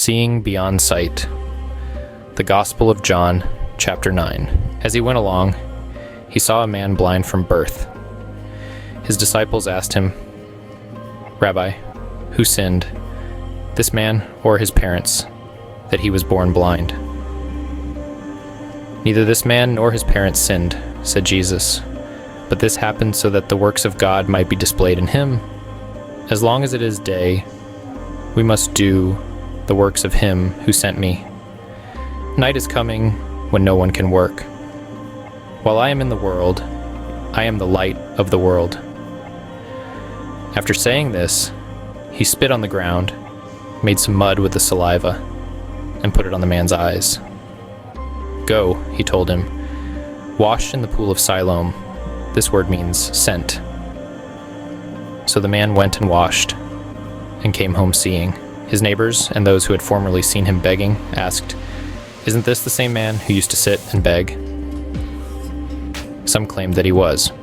Seeing beyond sight. The Gospel of John, chapter 9. As he went along, he saw a man blind from birth. His disciples asked him, "Rabbi, who sinned, this man or his parents, that he was born blind?" "Neither this man nor his parents sinned," said Jesus, "but this happened so that the works of God might be displayed in him. As long as it is day, we must do the works of him who sent me. Night is coming when no one can work. While I am in the world, I am the light of the world." After saying this, he spit on the ground, made some mud with the saliva, and put it on the man's eyes. "Go," he told him, "wash in the pool of Siloam." This word means sent. So the man went and washed, and came home seeing. His neighbors and those who had formerly seen him begging asked, "Isn't this the same man who used to sit and beg?" Some claimed that he was.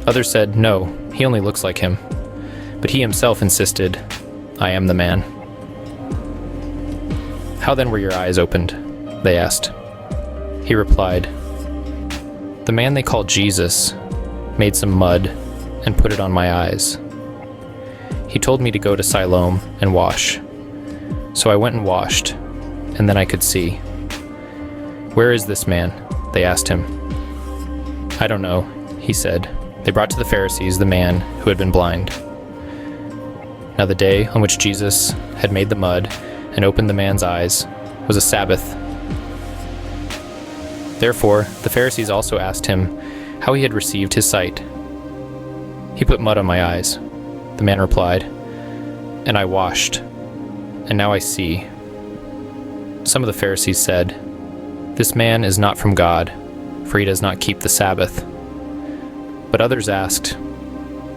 Others said, "No, he only looks like him." But he himself insisted, "I am the man." "How then were your eyes opened?" they asked. He replied, "The man they call Jesus made some mud and put it on my eyes. He told me to go to Siloam and wash. So I went and washed, and then I could see." "Where is this man?" they asked him. "I don't know," he said. They brought to the Pharisees the man who had been blind. Now the day on which Jesus had made the mud and opened the man's eyes was a Sabbath. Therefore the Pharisees also asked him how he had received his sight. "He put mud on my eyes," the man replied, "and I washed, and now I see." Some of the Pharisees said, "This man is not from God, for he does not keep the Sabbath." But others asked,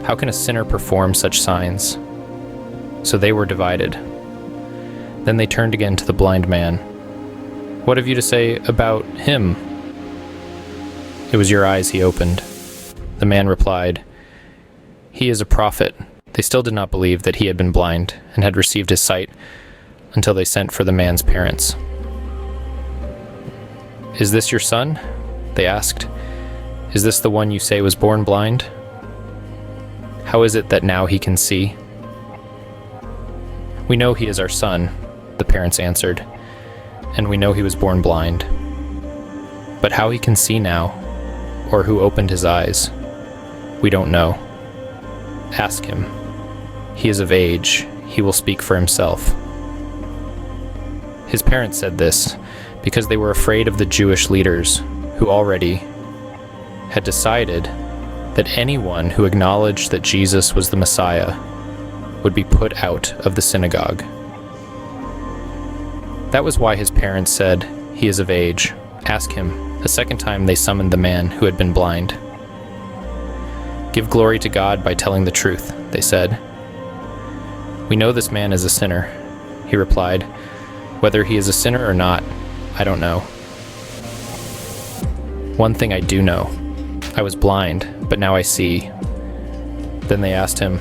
"How can a sinner perform such signs?" So they were divided. Then they turned again to the blind man. "What have you to say about him?" "It was your eyes he opened." The man replied, "He is a prophet." They still did not believe that he had been blind and had received his sight until they sent for the man's parents. "Is this your son?" they asked. "Is this the one you say was born blind? How is it that now he can see?" "We know he is our son," the parents answered, "and we know he was born blind. But how he can see now, or who opened his eyes, we don't know. Ask him. He is of age, he will speak for himself." His parents said this because they were afraid of the Jewish leaders, who already had decided that anyone who acknowledged that Jesus was the Messiah would be put out of the synagogue. That was why his parents said, "He is of age. Ask him." A second time they summoned the man who had been blind. "Give glory to God by telling the truth," they said. "We know this man is a sinner," he replied. "Whether he is a sinner or not, I don't know. One thing I do know. I was blind, but now I see." Then they asked him,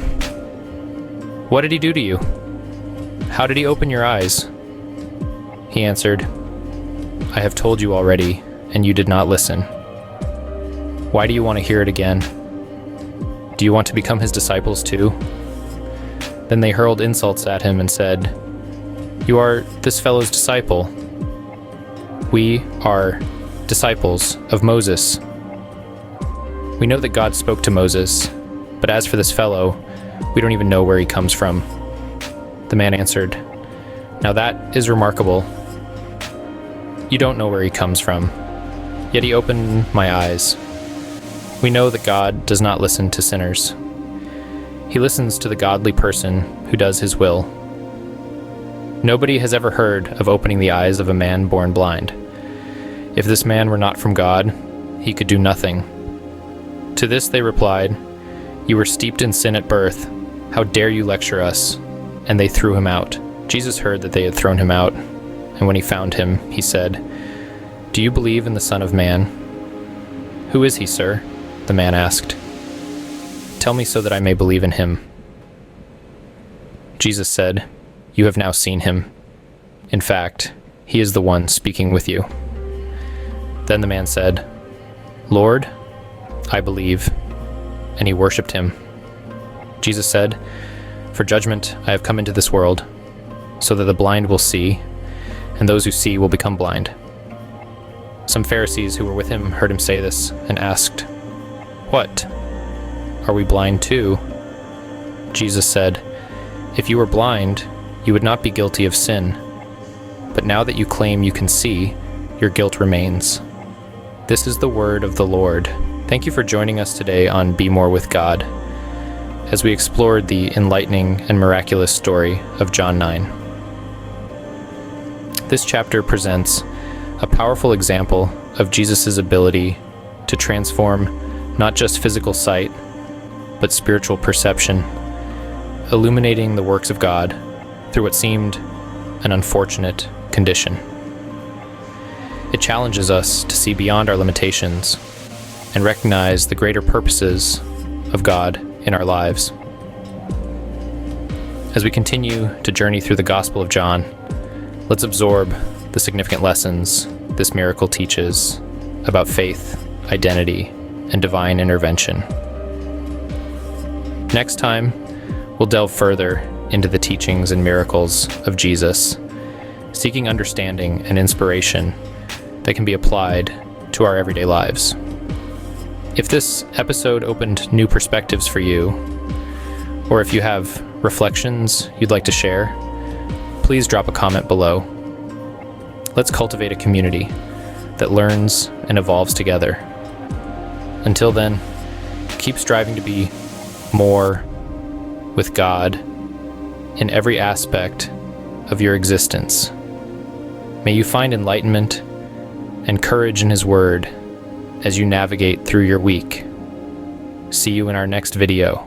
"What did he do to you? How did he open your eyes?" He answered, "I have told you already, and you did not listen. Why do you want to hear it again? Do you want to become his disciples too?" Then they hurled insults at him and said, "You are this fellow's disciple. We are disciples of Moses. We know that God spoke to Moses, but as for this fellow, we don't even know where he comes from." The man answered, "Now that is remarkable. You don't know where he comes from, yet he opened my eyes. We know that God does not listen to sinners. He listens to the godly person who does his will. Nobody has ever heard of opening the eyes of a man born blind. If this man were not from God, he could do nothing." To this they replied, "You were steeped in sin at birth. How dare you lecture us?" And they threw him out. Jesus heard that they had thrown him out, and when he found him, he said, "Do you believe in the Son of Man?" "Who is he, sir?" the man asked. "Tell me so that I may believe in him." Jesus said, You have now seen him. In fact, he is the one speaking with you." Then the man said, "Lord, I believe," and he worshipped him. Jesus said, "For judgment I have come into this world, so that the blind will see, and those who see will become blind." Some Pharisees who were with him heard him say this and asked, "What? Are we blind too?" Jesus said, "If you were blind, you would not be guilty of sin. But now that you claim you can see, your guilt remains." This is the word of the Lord. Thank you for joining us today on Be More with God, as we explored the enlightening and miraculous story of John 9. This chapter presents a powerful example of Jesus' ability to transform not just physical sight, but spiritual perception, illuminating the works of God through what seemed an unfortunate condition. It challenges us to see beyond our limitations and recognize the greater purposes of God in our lives. As we continue to journey through the Gospel of John, let's absorb the significant lessons this miracle teaches about faith, identity, and divine intervention. Next time, we'll delve further into the teachings and miracles of Jesus, seeking understanding and inspiration that can be applied to our everyday lives. If this episode opened new perspectives for you, or if you have reflections you'd like to share, please drop a comment below. Let's cultivate a community that learns and evolves together. Until then, keep striving to be more with God in every aspect of your existence. May you find enlightenment and courage in His Word as you navigate through your week. See you in our next video.